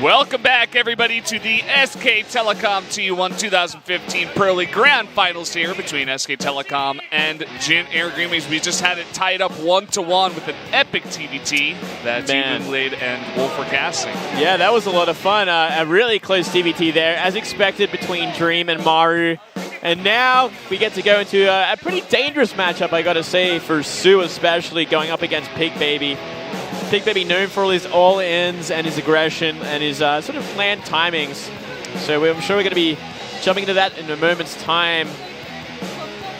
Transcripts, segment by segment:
Welcome back, everybody, to the SK Telecom T1 2015 Pro League Grand Finals here between SK Telecom and Jin Air Greenways. We just had it tied up 1-1 with an epic TVT that Team Blade and Wolf were casting. Yeah, that was a lot of fun. A really close TVT there, as expected, between Dream and Maru. And now we get to go into a pretty dangerous matchup, I gotta say, for soO especially, going up against Pigbaby. Pigbaby known for all his all-ins and his aggression and his sort of planned timings. So I'm sure we're going to be jumping into that in a moment's time.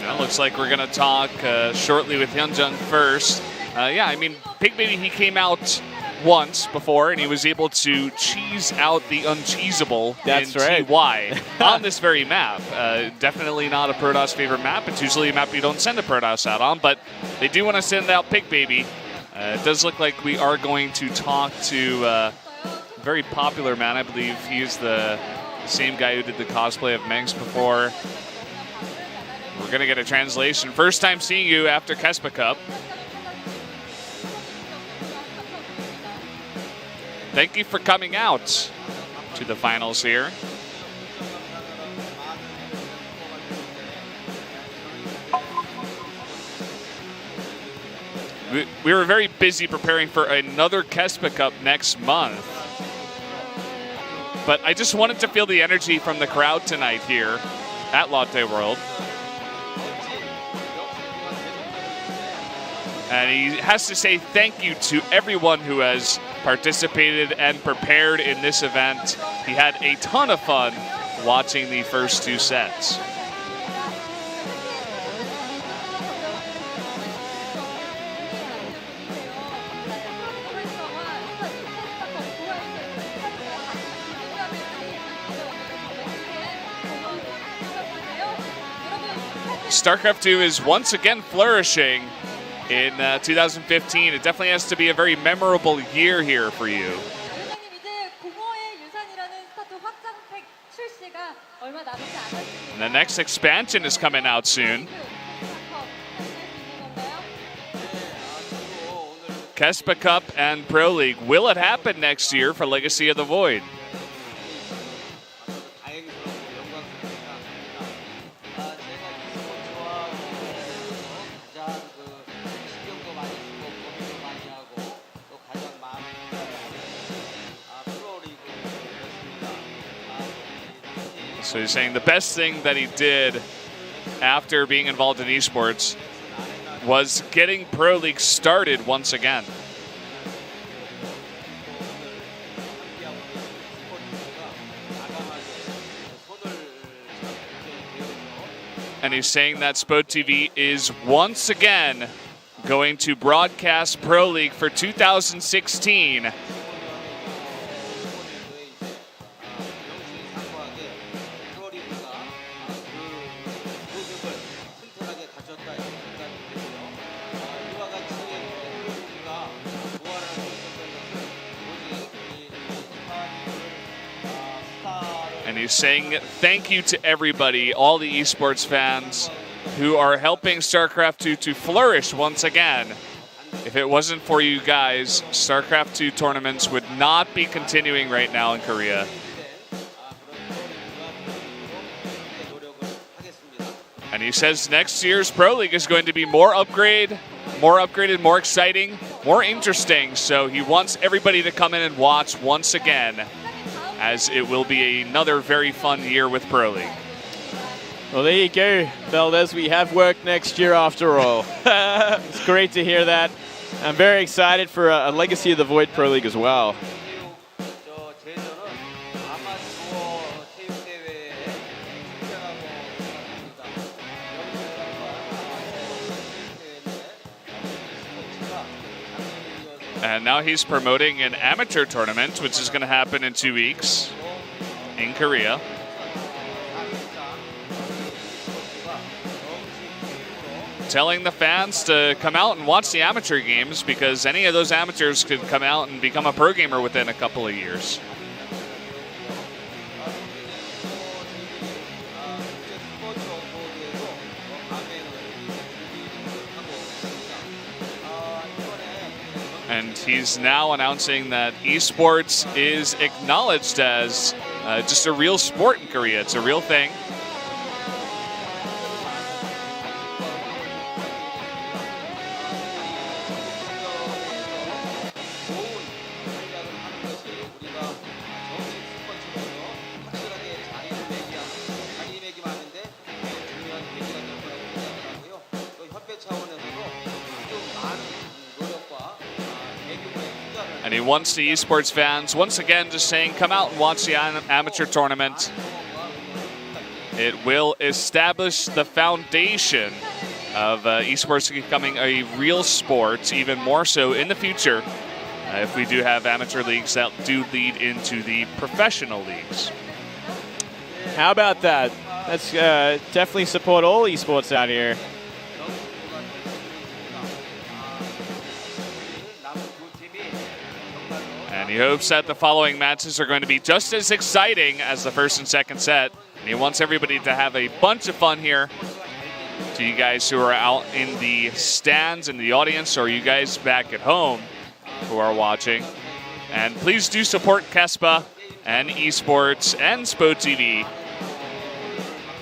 Well, looks like we're going to talk shortly with Hyunjung first. Yeah, I mean, Pigbaby, he came out once before, and he was able to cheese out the uncheesable in TY on this very map. Definitely not a Protoss favorite map. It's usually a map you don't send a Protoss out on, but they do want to send out Pigbaby. It does look like we are going to talk to a very popular man. I believe he's the same guy who did the cosplay of Mengs before. We're going to get a translation. First time seeing you after Kespa Cup. Thank you for coming out to the finals here. We were very busy preparing for another Kespa Cup next month. But I just wanted to feel the energy from the crowd tonight here at Lotte World. And he has to say thank you to everyone who has participated and prepared in this event. He had a ton of fun watching the first two sets. StarCraft 2 is once again flourishing in 2015. It definitely has to be a very memorable year here for you. And the next expansion is coming out soon. Kespa Cup and Pro League. Will it happen next year for Legacy of the Void? So he's saying the best thing that he did after being involved in esports was getting Pro League started once again. And he's saying that SPO TV is once again going to broadcast Pro League for 2016. And he's saying thank you to everybody, all the esports fans who are helping StarCraft 2 to flourish once again. If it wasn't for you guys, StarCraft 2 tournaments would not be continuing right now in Korea. And he says next year's Pro League is going to be more upgraded, more exciting, more interesting. So he wants everybody to come in and watch once again, as it will be another very fun year with Pro League. Well, there you go, Valdez. We have work next year after all. It's great to hear that. I'm very excited for a Legacy of the Void Pro League as well. And now he's promoting an amateur tournament, which is going to happen in 2 weeks in Korea. Telling the fans to come out and watch the amateur games, because any of those amateurs could come out and become a pro gamer within a couple of years. And he's now announcing that esports is acknowledged as just a real sport in Korea. It's a real thing. And he wants the esports fans, once again, just saying, come out and watch the amateur tournament. It will establish the foundation of esports becoming a real sport, even more so in the future, if we do have amateur leagues that do lead into the professional leagues. How about that? Let's definitely support all esports out here. And he hopes that the following matches are going to be just as exciting as the first and second set. And he wants everybody to have a bunch of fun here. To you guys who are out in the stands, in the audience, or you guys back at home who are watching. And please do support KESPA and esports and SPL2015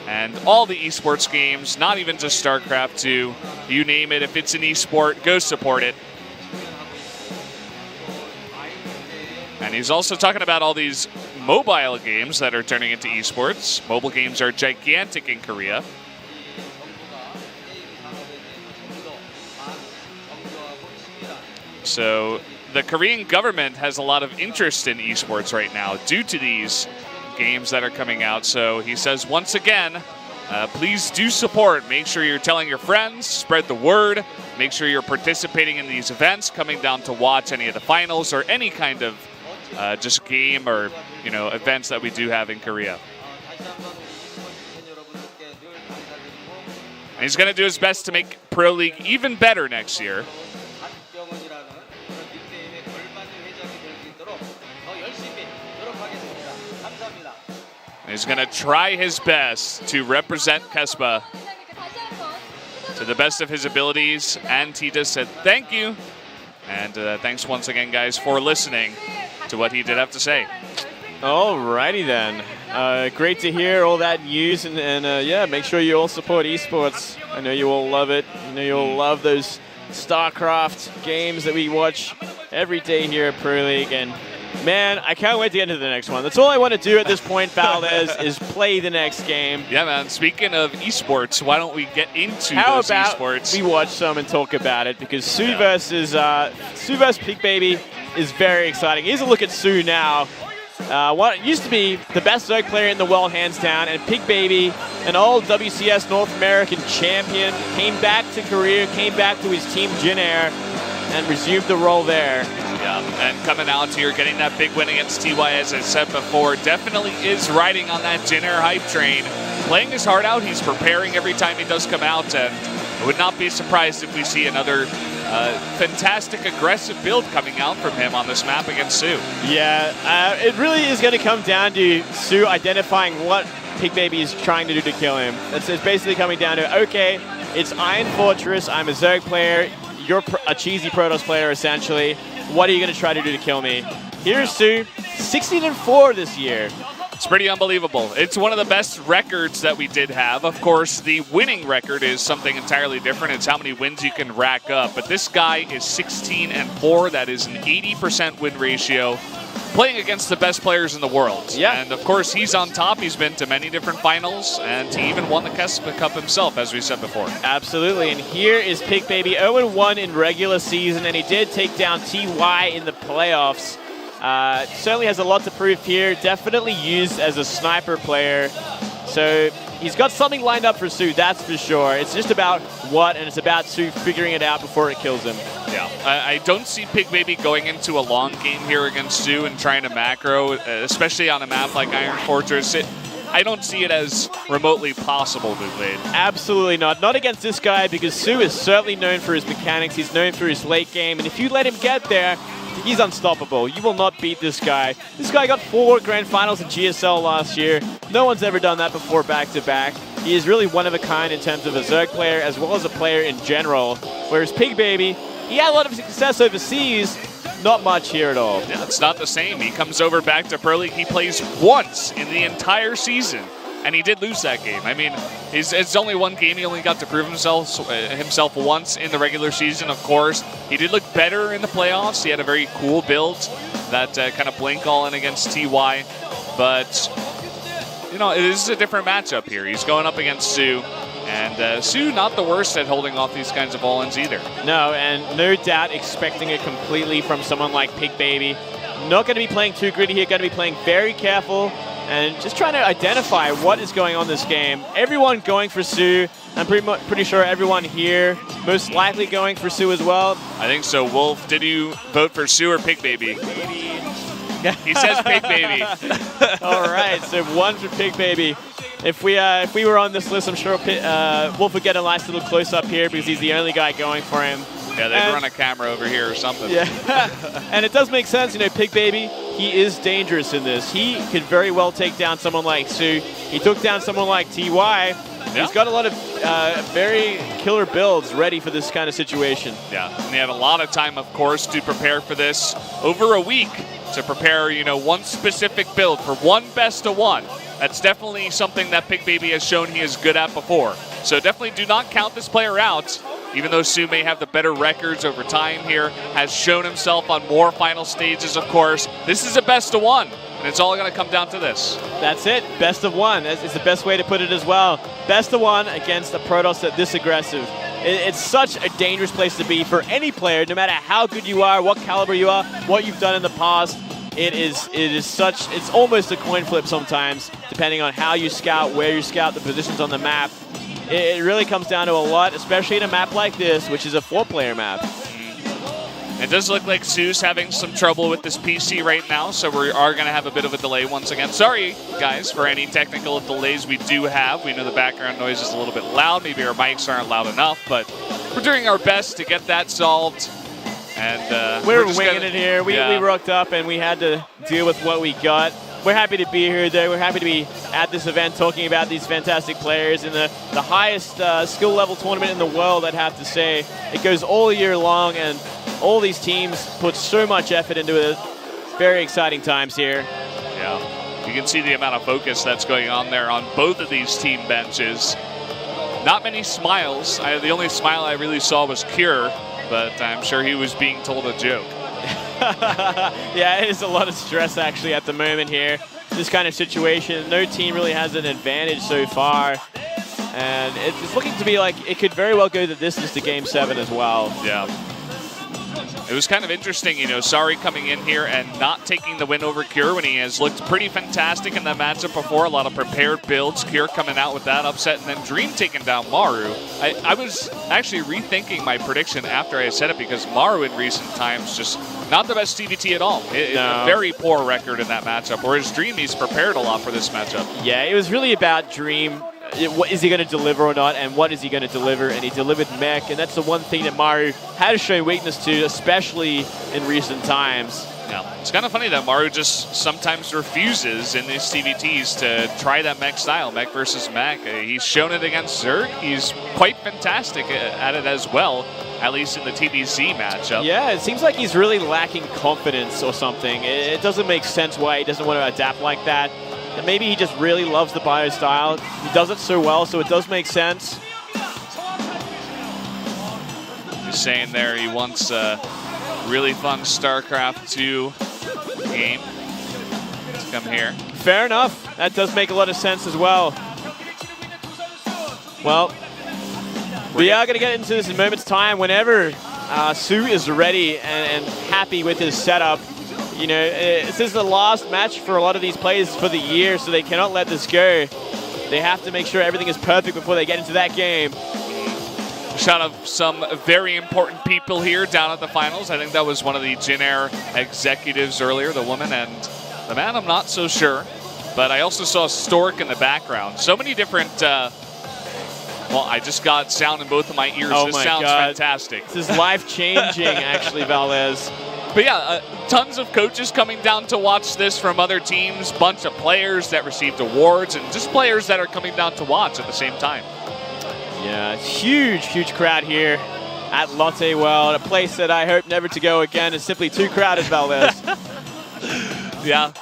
and all the esports games, not even just StarCraft 2. You name it, if it's an esport, go support it. And he's also talking about all these mobile games that are turning into esports. Mobile games are gigantic in Korea. So the Korean government has a lot of interest in esports right now due to these games that are coming out. So he says, once again, please do support. Make sure you're telling your friends, spread the word. Make sure you're participating in these events, coming down to watch any of the finals or any kind of just game or, you know, events that we do have in Korea. And he's going to do his best to make Pro League even better next year. And he's going to try his best to represent KESPA to the best of his abilities. And Tita said thank you. And thanks once again, guys, for listening to what he did have to say. Alrighty then. Great to hear all that news, and yeah, make sure you all support esports. I know you all love it. I know you all love those StarCraft games that we watch every day here at Pro League, and man, I can't wait to get into the next one. That's all I want to do at this point, Valdez, is play the next game. Yeah, man. Speaking of esports, why don't we get into How those about esports? We watch some and talk about it, because soO versus Pigbaby is very exciting. Here's a look at soO now. What used to be the best Zerg player in the world, hands down, and Pigbaby, an old WCS North American champion, came back to Korea, came back to his team Jin Air, and resumed the role there. Yeah, and coming out here, getting that big win against TY, as I said before, definitely is riding on that Jin Air hype train. Playing his heart out, he's preparing every time he does come out, and I would not be surprised if we see another fantastic aggressive build coming out from him on this map against soO. Yeah, it really is going to come down to soO identifying what Pigbaby is trying to do to kill him. It's basically coming down to, okay, it's Iron Fortress, I'm a Zerg player, you're a cheesy Protoss player essentially. What are you going to try to do to kill me? Here's soO, 16-4 this year. It's pretty unbelievable. It's one of the best records that we did have. Of course, the winning record is something entirely different. It's how many wins you can rack up. But this guy is 16-4. That is an 80% win ratio, playing against the best players in the world. Yeah. And of course, he's on top. He's been to many different finals, and he even won the KESPA Cup himself, as we said before. Absolutely. And here is Pigbaby, 0-1 in regular season, and he did take down TY in the playoffs. Certainly has a lot to prove here. Definitely used as a sniper player. So he's got something lined up for soO, that's for sure. It's just about what, and it's about soO figuring it out before it kills him. Yeah, I don't see Pigbaby going into a long game here against soO and trying to macro, especially on a map like Iron Fortress. I don't see it as remotely possible, Bootblade. Absolutely not. Not against this guy, because soO is certainly known for his mechanics. He's known for his late game, and if you let him get there, he's unstoppable. You will not beat this guy. This guy got 4 grand finals in GSL last year. No one's ever done that before back-to-back. He is really one of a kind in terms of a Zerg player as well as a player in general. Whereas Pigbaby, He had a lot of success overseas, not much here at all. Yeah, it's not the same. He comes over back to Pro League. He plays once in the entire season, and he did lose that game. I mean, it's only one game. He only got to prove himself once in the regular season, of course. He did look better in the playoffs. He had a very cool build, that kind of blink all-in against TY. But, you know, it is a different matchup here. He's going up against soO. And soO not the worst at holding off these kinds of all-ins either. No, and no doubt expecting it completely from someone like Pigbaby. Not going to be playing too gritty here, going to be playing very careful and just trying to identify what is going on this game. Everyone going for soO. I'm pretty sure everyone here most likely going for soO as well. I think so. Wolf, did you vote for soO or Pigbaby? He says Pigbaby. All right, so one for Pigbaby. If we were on this list, I'm sure Wolf would get a nice little close-up here because he's the only guy going for him. Yeah, they'd run a camera over here or something. Yeah, and it does make sense. You know, Pigbaby, he is dangerous in this. He could very well take down someone like soO. He took down someone like TY. Yeah. He's got a lot of very killer builds ready for this kind of situation. Yeah, and he had a lot of time, of course, to prepare for this. Over a week to prepare, you know, one specific build for one best of one. That's definitely something that Pigbaby has shown he is good at before. So definitely do not count this player out, even though soO may have the better records over time here, has shown himself on more final stages, of course. This is a best of one, and it's all going to come down to this. That's it, best of one. It's the best way to put it as well. Best of one against a Protoss that's this aggressive. It's such a dangerous place to be for any player, no matter how good you are, what caliber you are, what you've done in the past. It's almost a coin flip sometimes, depending on how you scout, where you scout, the positions on the map. It really comes down to a lot, especially in a map like this, which is a 4-player map. It does look like soO's having some trouble with this PC right now, so we are going to have a bit of a delay once again. Sorry, guys, for any technical delays we do have. We know the background noise is a little bit loud. Maybe our mics aren't loud enough, but we're doing our best to get that solved. And we're winging it here. We rocked up and we had to deal with what we got. We're happy to be here, though. We're happy to be at this event talking about these fantastic players in the highest skill level tournament in the world, I'd have to say. It goes all year long, and all these teams put so much effort into it. Very exciting times here. Yeah, you can see the amount of focus that's going on there on both of these team benches. Not many smiles. The only smile I really saw was Cure, but I'm sure he was being told a joke. Yeah, it is a lot of stress actually at the moment here. This kind of situation, no team really has an advantage so far. And it's looking to be like it could very well go the distance to Game 7 as well. Yeah. It was kind of interesting, you know, Sari coming in here and not taking the win over Cure when he has looked pretty fantastic in that matchup before. A lot of prepared builds. Cure coming out with that upset, and then Dream taking down Maru. I was actually rethinking my prediction after I said it because Maru in recent times just not the best TVT at all. A very poor record in that matchup, whereas Dream, he's prepared a lot for this matchup. Yeah, it was really about Dream. What is he going to deliver or not, and what is he going to deliver? And he delivered mech, and that's the one thing that Maru has shown weakness to, especially in recent times. Yeah, it's kind of funny that Maru just sometimes refuses in these TVTs to try that mech style, mech versus mech. He's shown it against Zerg. He's quite fantastic at it as well, at least in the TBC matchup. Yeah, it seems like he's really lacking confidence or something. It doesn't make sense why he doesn't want to adapt like that. And maybe he just really loves the bio style. He does it so well, so it does make sense. He's saying there he wants a really fun StarCraft 2 game to come here. Fair enough. That does make a lot of sense as well. Well, we are going to get into this in a moment's time whenever soO is ready and happy with his setup. You know, this is the last match for a lot of these players for the year, so they cannot let this go. They have to make sure everything is perfect before they get into that game. Shot of some very important people here down at the finals. I think that was one of the Jin Air executives earlier, the woman, and the man I'm not so sure. But I also saw Stork in the background. So many different... well, I just got sound in both of my ears. Oh, this my sounds God. fantastic. This is life-changing, actually, Valdez. But yeah, tons of coaches coming down to watch this from other teams, bunch of players that received awards, and just players that are coming down to watch at the same time. Yeah, huge, huge crowd here. at Lotte World, a place that I hope never to go again. It's simply too crowded, Valdez. Yeah,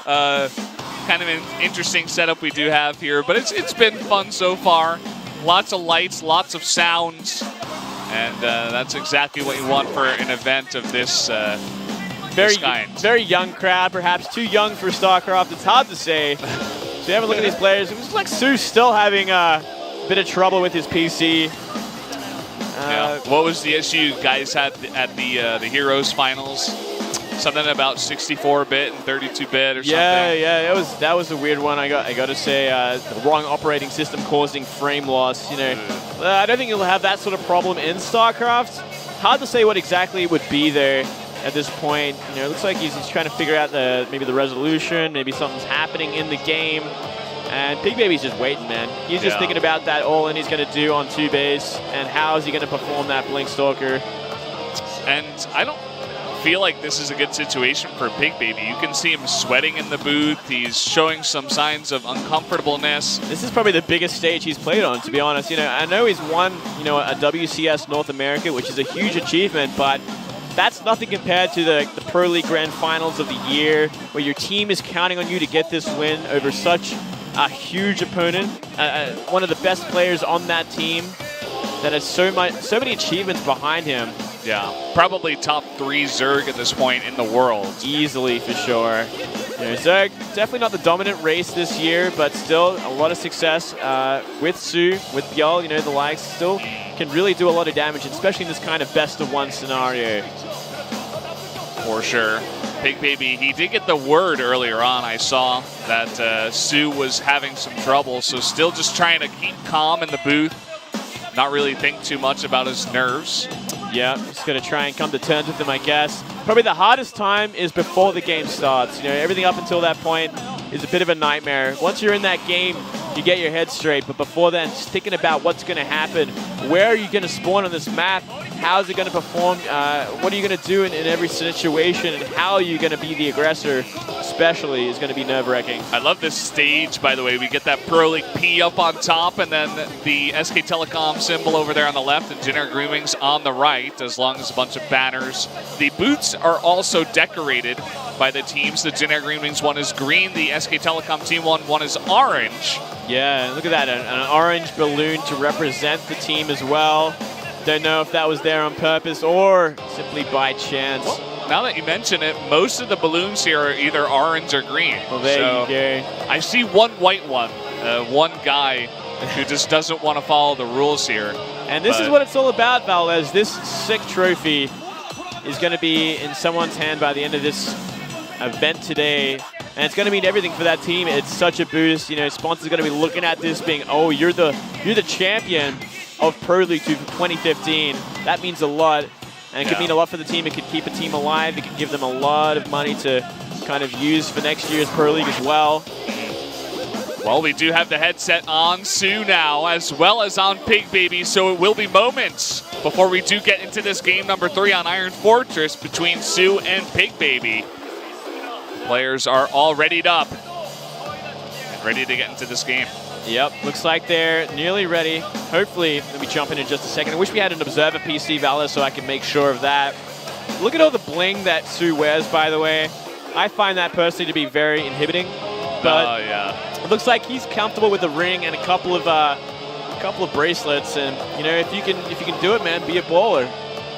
kind of an interesting setup we do have here, but it's been fun so far. Lots of lights, lots of sounds, and that's exactly what you want for an event of this kind. Very young crowd, perhaps too young for StarCraft. It's hard to say. So you have a look at these players. It looks like soO still having a bit of trouble with his PC. Yeah. What was the issue you guys had at the Heroes finals? Something about 64-bit and 32-bit or something. Yeah, that was a weird one. I got to say, the wrong operating system causing frame loss. You know, I don't think you'll have that sort of problem in StarCraft. Hard to say what exactly it would be there at this point. You know, it looks like he's trying to figure out maybe the resolution, maybe something's happening in the game. And Pigbaby's just waiting, man. He's just thinking about that all-in he's going to do on 2 base, and how is he going to perform that Blink Stalker. And I don't feel like this is a good situation for Pigbaby. You can see him sweating in the booth. He's showing some signs of uncomfortableness. This is probably the biggest stage he's played on, to be honest. You know, I know he's won, you know, a WCS North America, which is a huge achievement, but that's nothing compared to the Pro League Grand Finals of the year, where your team is counting on you to get this win over such a huge opponent, one of the best players on that team that has so many achievements behind him. Yeah, probably top 3 Zerg at this point in the world. Easily, for sure. You know, Zerg, definitely not the dominant race this year, but still a lot of success with soO, with Bjol, you know, the likes. Still can really do a lot of damage, especially in this kind of best-of-1 scenario. For sure. Pigbaby, he did get the word earlier on, I saw, that soO was having some trouble, so still just trying to keep calm in the booth, not really think too much about his nerves. Yeah, just going to try and come to terms with them, I guess. Probably the hardest time is before the game starts. You know, everything up until that point is a bit of a nightmare. Once you're in that game, you get your head straight, but before then, just thinking about what's going to happen. Where are you going to spawn on this map? How is it going to perform? What are you going to do in every situation? And how are you going to be the aggressor, especially, is going to be nerve-wracking. I love this stage, by the way. We get that Pro League P up on top, and then the SK Telecom symbol over there on the left, and Generic Groomings on the right, as long as a bunch of banners. The boots are also decorated by the teams. The Generic Groomings one is green. The SK Telecom team one is orange. Yeah, look at that, an orange balloon to represent the team as well. Don't know if that was there on purpose or simply by chance. Well, now that you mention it, most of the balloons here are either orange or green. Well, there you go. I see one white one, one guy who just doesn't want to follow the rules here. And this is what it's all about, Valdez. This sick trophy is going to be in someone's hand by the end of this event today. And it's going to mean everything for that team. It's such a boost. You know, sponsors are going to be looking at this being, oh, you're the champion of Pro League 2015. That means a lot. And it could mean a lot for the team. It could keep a team alive. It could give them a lot of money to kind of use for next year's Pro League as well. Well, we do have the headset on soO now, as well as on Pigbaby, so it will be moments before we do get into this game number 3 on Iron Fortress between soO and Pigbaby. Players are all readied up and ready to get into this game. Yep, looks like they're nearly ready. Hopefully, let me jump in just a second. I wish we had an observer PC, Valor, so I could make sure of that. Look at all the bling that soO wears, by the way. I find that personally to be very inhibiting. But it looks like he's comfortable with the ring and a couple of bracelets. And you know, if you can do it, man, be a baller.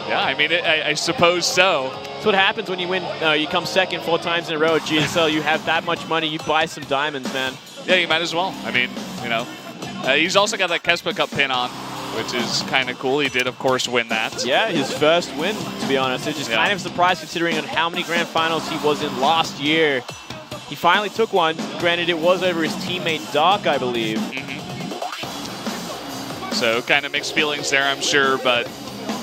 Yeah, I mean, I suppose so. That's what happens when you win. You come second 4 times in a row at GSL. You have that much money. You buy some diamonds, man. Yeah, you might as well. I mean, you know. He's also got that Kespa Cup pin on, which is kind of cool. He did, of course, win that. Yeah, his first win, to be honest. It's just kind of surprised considering on how many grand finals he was in last year. He finally took one. Granted, it was over his teammate Dark, I believe. So kind of mixed feelings there, I'm sure, but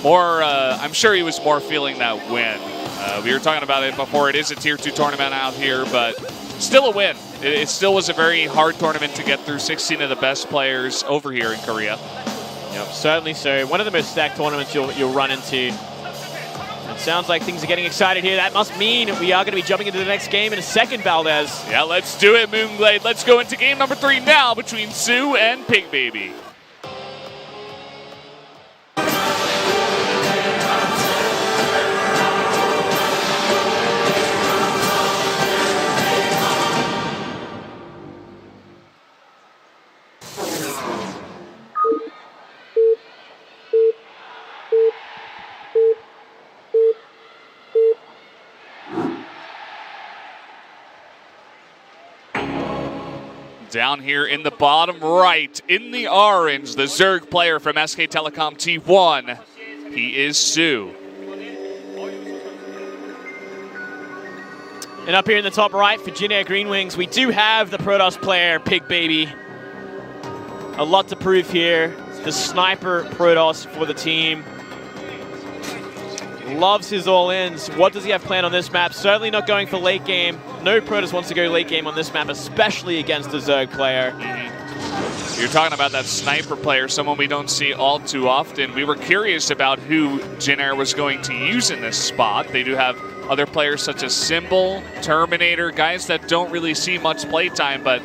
more. I'm sure he was more feeling that win. We were talking about it before. It is a Tier 2 tournament out here, but still a win. It still was a very hard tournament to get through. 16 of the best players over here in Korea. Yep, certainly so. One of the most stacked tournaments you'll run into. It sounds like things are getting excited here. That must mean we are going to be jumping into the next game in a second, Valdez. Yeah, let's do it, Moonglade. Let's go into game number 3 now between soO and Pigbaby. Down here in the bottom right, in the orange, the Zerg player from SK Telecom T1. He is soO. And up here in the top right for Jin Air Green Wings, we do have the Protoss player, Pigbaby. A lot to prove here. The sniper Protoss for the team. Loves his all-ins. What does he have planned on this map? Certainly not going for late game. No Protoss wants to go late game on this map, especially against a Zerg player. You're talking about that sniper player, someone we don't see all too often. We were curious about who Jin Air was going to use in this spot. They do have other players such as Symbol, Terminator, guys that don't really see much playtime, but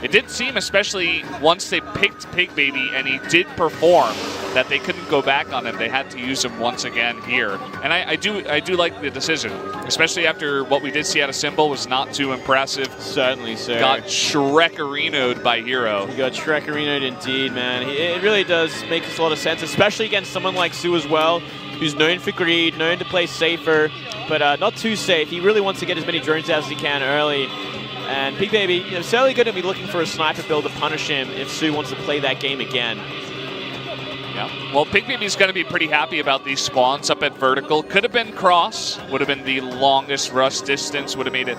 it did seem, especially once they picked Pigbaby and he did perform, that they couldn't go back on him. They had to use him once again here. And I do like the decision, especially after what we did see out of Symbol was not too impressive. Certainly, sir. Got Shrek-arenoed by Hero. He got Shrek-arenoed indeed, man. It really does make a lot of sense, especially against someone like soO as well, who's known for greed, known to play safer, but not too safe. He really wants to get as many drones out as he can early. And Pigbaby, certainly going to be looking for a sniper build to punish him if soO wants to play that game again. Yeah. Well, Pigbaby's going to be pretty happy about these spawns up at vertical. Could have been cross, would have been the longest rush distance, would have made it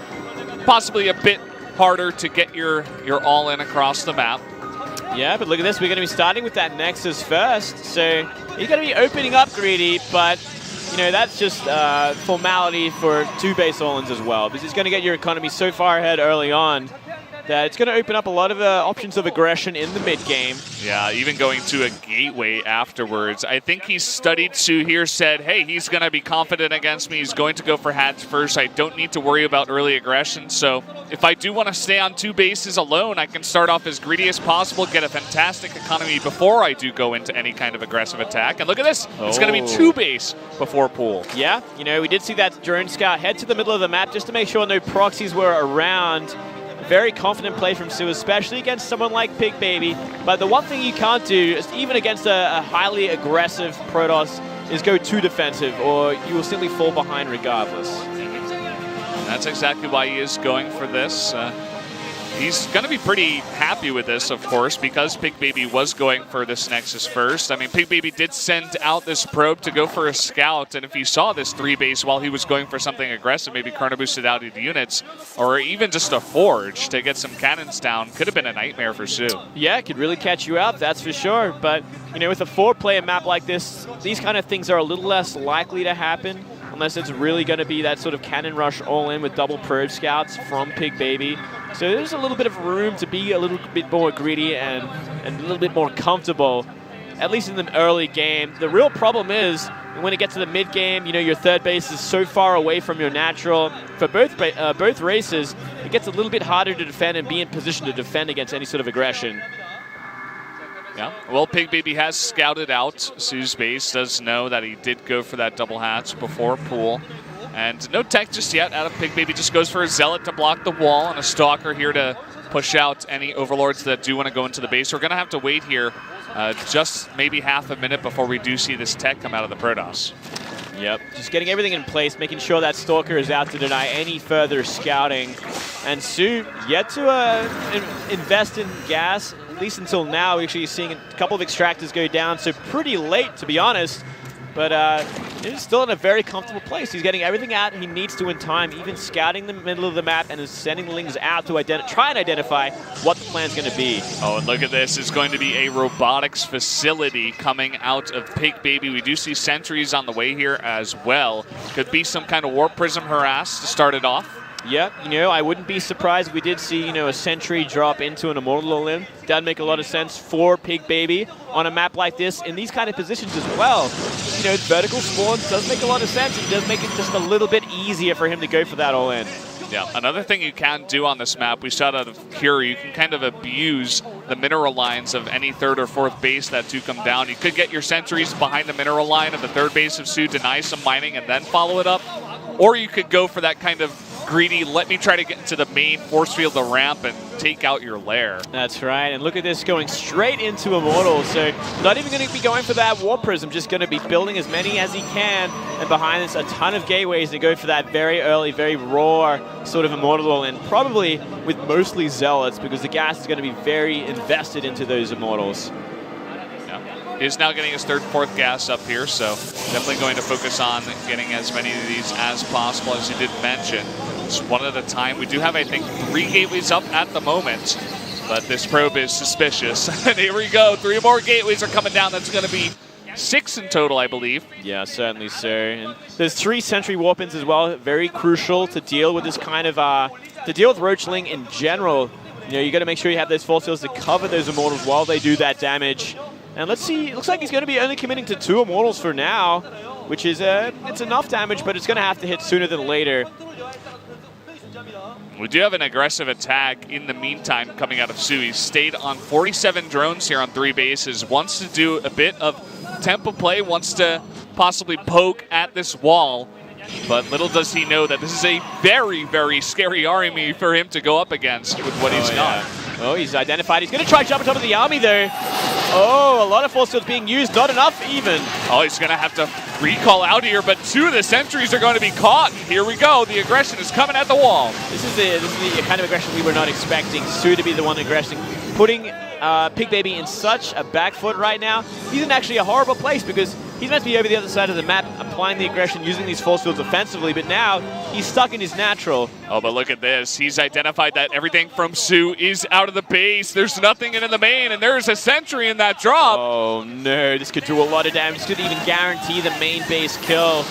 possibly a bit harder to get your all-in across the map. Yeah, but look at this. We're going to be starting with that Nexus first. So you're going to be opening up Greedy, but that's just formality for 2 base all-ins as well, because it's going to get your economy so far ahead early on that it's going to open up a lot of options of aggression in the mid-game. Yeah, even going to a gateway afterwards. I think he studied soO here, said, hey, he's going to be confident against me. He's going to go for hatch first. I don't need to worry about early aggression. So if I do want to stay on 2 bases alone, I can start off as greedy as possible, get a fantastic economy before I do go into any kind of aggressive attack. And look at this. It's going to be 2 base before pool. Yeah, we did see that drone scout head to the middle of the map just to make sure no proxies were around. Very confident play from soO, especially against someone like Pigbaby. But the one thing you can't do, even against a highly aggressive Protoss, is go too defensive, or you will simply fall behind regardless. That's exactly why he is going for this. He's going to be pretty happy with this, of course, because Pigbaby was going for this Nexus first. I mean, Pigbaby did send out this probe to go for a scout, and if he saw this 3 base while he was going for something aggressive, maybe chrono boosted out into units, or even just a forge to get some cannons down, could have been a nightmare for soO. Yeah, it could really catch you out, that's for sure. But, with a 4-player map like this, these kind of things are a little less likely to happen, unless it's really going to be that sort of cannon rush all-in with double probe scouts from Pigbaby. So there's a little bit of room to be a little bit more greedy and a little bit more comfortable, at least in the early game. The real problem is when it gets to the mid game, your 3rd base is so far away from your natural. For both races, it gets a little bit harder to defend and be in position to defend against any sort of aggression. Yeah, well, Pigbaby has scouted out soO's base, does know that he did go for that double hatch before pool. And no tech just yet out of Pigbaby, just goes for a Zealot to block the wall and a Stalker here to push out any Overlords that do want to go into the base. We're going to have to wait here just maybe half a minute before we do see this tech come out of the Protoss. Yep, just getting everything in place, making sure that Stalker is out to deny any further scouting. And soO yet to invest in gas, at least until now. We're actually seeing a couple of extractors go down, so pretty late, to be honest. But he's still in a very comfortable place. He's getting everything out he needs to in time, even scouting the middle of the map and is sending the Lings out to try and identify what the plan's going to be. Oh, and look at this. It's going to be a robotics facility coming out of Pigbaby. We do see sentries on the way here as well. Could be some kind of Warp Prism harass to start it off. Yeah, I wouldn't be surprised if we did see, a sentry drop into an Immortal all-in. That'd make a lot of sense for Pigbaby on a map like this in these kind of positions as well. Vertical spawns does make a lot of sense. It does make it just a little bit easier for him to go for that all-in. Yeah, another thing you can do on this map, we shot out of Cure, you can kind of abuse the mineral lines of any 3rd or 4th base that do come down. You could get your sentries behind the mineral line of the 3rd base of soO, deny some mining, and then follow it up. Or you could go for that kind of greedy, let me try to get into the main, force field the ramp, and take out your lair. That's right, and look at this going straight into Immortal, so not even going to be going for that Warp Prism, just going to be building as many as he can, and behind this a ton of gateways to go for that very early, very raw sort of Immortal, and probably with mostly Zealots, because the gas is going to be very invested into those Immortals. Is now getting his third, fourth gas up here, so definitely going to focus on getting as many of these as possible, as you did mention. Just one at a time. We do have, I think, 3 gateways up at the moment, but this probe is suspicious. And here we go. 3 more gateways are coming down. That's going to be 6 in total, I believe. Yeah, certainly so. And there's 3 Sentry Warp-ins as well. Very crucial to deal with this kind of, to deal with Roachling in general. You know, you got to make sure you have those force fields to cover those Immortals while they do that damage. And let's see, it looks like he's going to be only committing to 2 Immortals for now, which is, it's enough damage, but it's going to have to hit sooner than later. We do have an aggressive attack in the meantime coming out of soO. He's stayed on 47 drones here on 3 bases, wants to do a bit of tempo play, wants to possibly poke at this wall. But little does he know that this is a very, very scary army for him to go up against with what he's got. Oh, he's identified. He's going to try to jump on top of the army there. Oh, a lot of force fields being used. Not enough even. Oh, he's going to have to recall out here, but 2 of the sentries are going to be caught. And here we go. The aggression is coming at the wall. This is the kind of aggression we were not expecting. soO to be the one aggressing. Putting Pigbaby in such a back foot right now. He's in actually a horrible place because he's meant to be over the other side of the map, applying the aggression, using these force fields offensively, but now he's stuck in his natural. Oh, but look at this. He's identified that everything from soO is out of the base. There's nothing in the main, and there's a sentry in that drop. Oh, no. This could do a lot of damage. This could even guarantee the main base kill.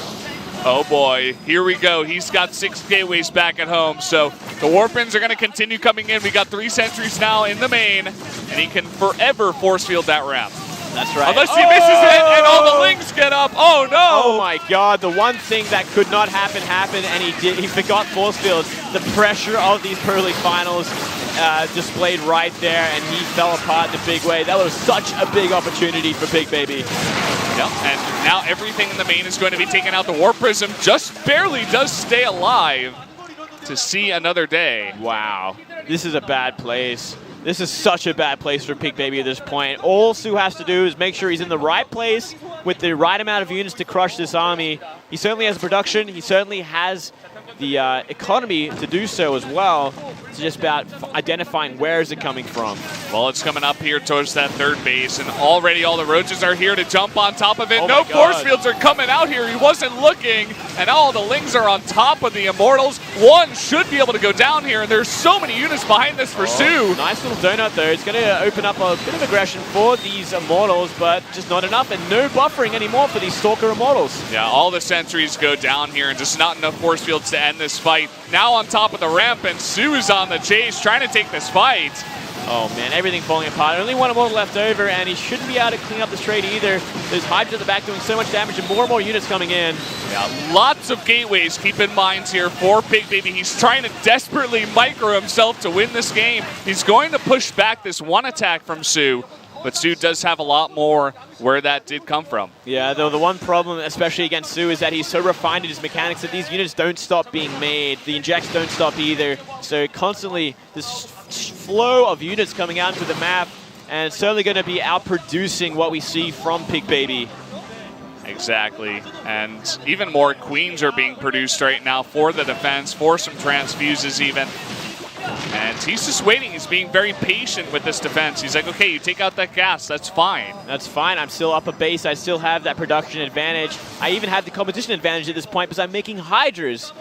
Oh, boy. Here we go. He's got 6 gateways back at home, so the Warpins are going to continue coming in. We got 3 sentries now in the main, and he can forever force field that ramp. That's right. Unless he misses it and all the links get up. Oh, no. Oh, my God. The one thing that could not happen happened, and he did. He forgot force fields. The pressure of these Pro League finals displayed right there, and he fell apart in a big way. That was such a big opportunity for Pigbaby. Yep, and now everything in the main is going to be taken out. The Warp Prism just barely does stay alive to see another day. Wow. This is a bad place. This is such a bad place for Pigbaby at this point. All soO has to do is make sure he's in the right place with the right amount of units to crush this army. He certainly has production. He certainly has the economy to do so as well. It's just about identifying where is it coming from. Well, it's coming up here towards that 3rd base, and already all the roaches are here to jump on top of it. Oh no force fields are coming out here. He wasn't looking, and all the Lings are on top of the Immortals. 1 should be able to go down here, and there's so many units behind this for soO. Nice little donut there. It's going to open up a bit of aggression for these Immortals, but just not enough, and no buffering anymore for these Stalker Immortals. Yeah, all the sentries go down here, and just not enough force fields to end this fight. Now on top of the ramp, and soO is on the chase, trying to take this fight. Oh man, everything falling apart. Only 1 Immortal left over, and he shouldn't be able to clean up this trade either. There's Hydra at the back doing so much damage, and more units coming in. Yeah, lots of gateways, keep in mind here, for Pigbaby. He's trying to desperately micro himself to win this game. He's going to push back this 1 attack from soO, but soO does have a lot more where that did come from. Yeah, though the one problem, especially against soO, is that he's so refined in his mechanics that these units don't stop being made. The injects don't stop either. So constantly this flow of units coming out into the map, and it's certainly going to be outproducing what we see from Pigbaby. Exactly, and even more queens are being produced right now for the defense, for some transfuses even. And he's just waiting. He's being very patient with this defense. He's like, okay, you take out that gas. That's fine. That's fine. I'm still up a base. I still have that production advantage. I even have the competition advantage at this point because I'm making Hydras.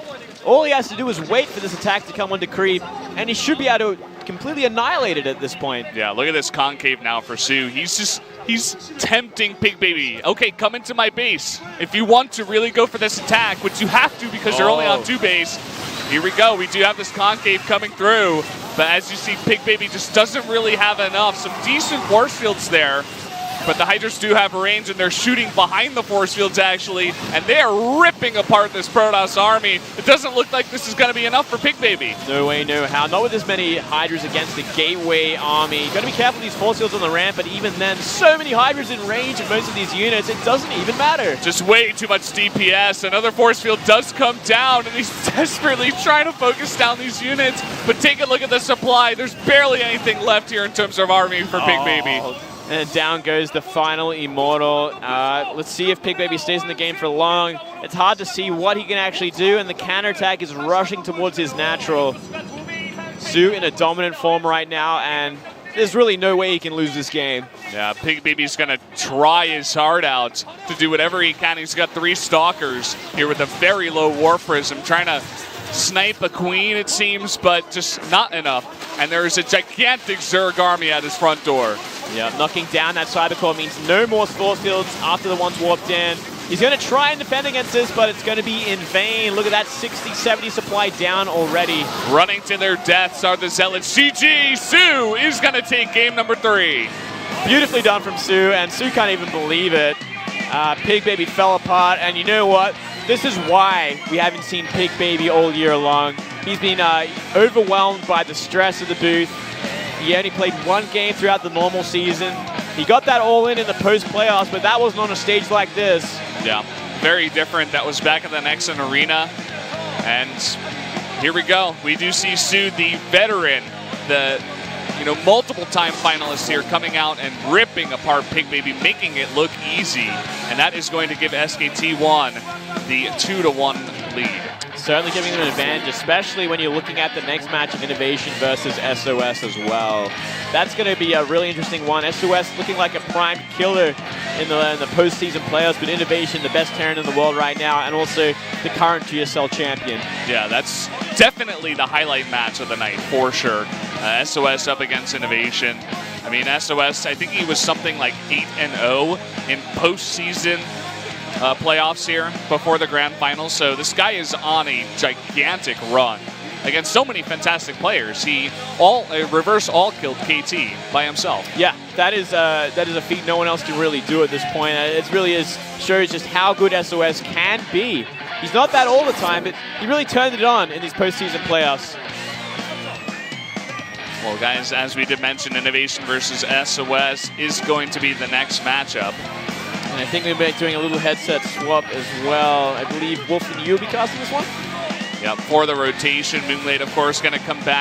All he has to do is wait for this attack to come onto creep, and he should be able to completely annihilate it at this point. Yeah, look at this concave now for soO. He's tempting Pigbaby. Okay, come into my base. If you want to really go for this attack, which you have to because you're only on 2 base, here we go. We do have this concave coming through, but as you see, Pigbaby just doesn't really have enough. Some decent force fields there, But the Hydras do have range, and they're shooting behind the force fields, actually, and they are ripping apart this Protoss army. It doesn't look like this is going to be enough for Pigbaby. No way, no how. Not with as many Hydras against the Gateway army. Got to be careful with these force fields on the ramp, but even then, so many Hydras in range of most of these units, it doesn't even matter. Just way too much DPS. Another force field does come down, and he's desperately trying to focus down these units. But take a look at the supply. There's barely anything left here in terms of army for Pigbaby. And down goes the final Immortal. Let's see if Pigbaby stays in the game for long. It's hard to see what he can actually do, and the counterattack is rushing towards his natural. soO in a dominant form right now, and there's really no way he can lose this game. Yeah, Pigbaby's going to try his heart out to do whatever he can. He's got 3 Stalkers here with a very low War Prism, trying to snipe a Queen, it seems, but just not enough. And there's a gigantic Zerg army at his front door. Yeah, knocking down that Cybercore means no more force fields after the one's warped in. He's going to try and defend against this, but it's going to be in vain. Look at that 60, 70 supply down already. Running to their deaths are the Zealots. GG! soO is going to take game number 3. Beautifully done from soO, and soO can't even believe it. Pigbaby fell apart, and you know what? This is why we haven't seen Pigbaby all year long. He's been overwhelmed by the stress of the booth. He only played 1 game throughout the normal season. He got that all in the post-playoffs, but that wasn't on a stage like this. Yeah, very different. That was back at the Nexon Arena. And here we go. We do see soO, the veteran, the multiple-time finalist here, coming out and ripping apart Pigbaby, making it look easy. And that is going to give SKT1 the 2-1 lead. Certainly giving them an advantage, especially when you're looking at the next match of Innovation versus SOS as well. That's going to be a really interesting one. SOS looking like a prime killer in the postseason playoffs, but Innovation, the best Terran in the world right now, and also the current GSL champion. Yeah, that's definitely the highlight match of the night, for sure. SOS up against Innovation. I mean, SOS, I think he was something like 8-0 in postseason playoffs here before the grand finals. So this guy is on a gigantic run against so many fantastic players. He reverse all killed KT by himself. Yeah, that is a feat no one else can really do at this point. It really shows just how good SOS can be. He's not that all the time, but he really turned it on in these postseason playoffs. Well, guys, as we did mention, Innovation versus SOS is going to be the next matchup. And I think they'll be doing a little headset swap as well. I believe Wolf and you will be casting this one? Yep, for the rotation. Moonblade, of course, going to come back.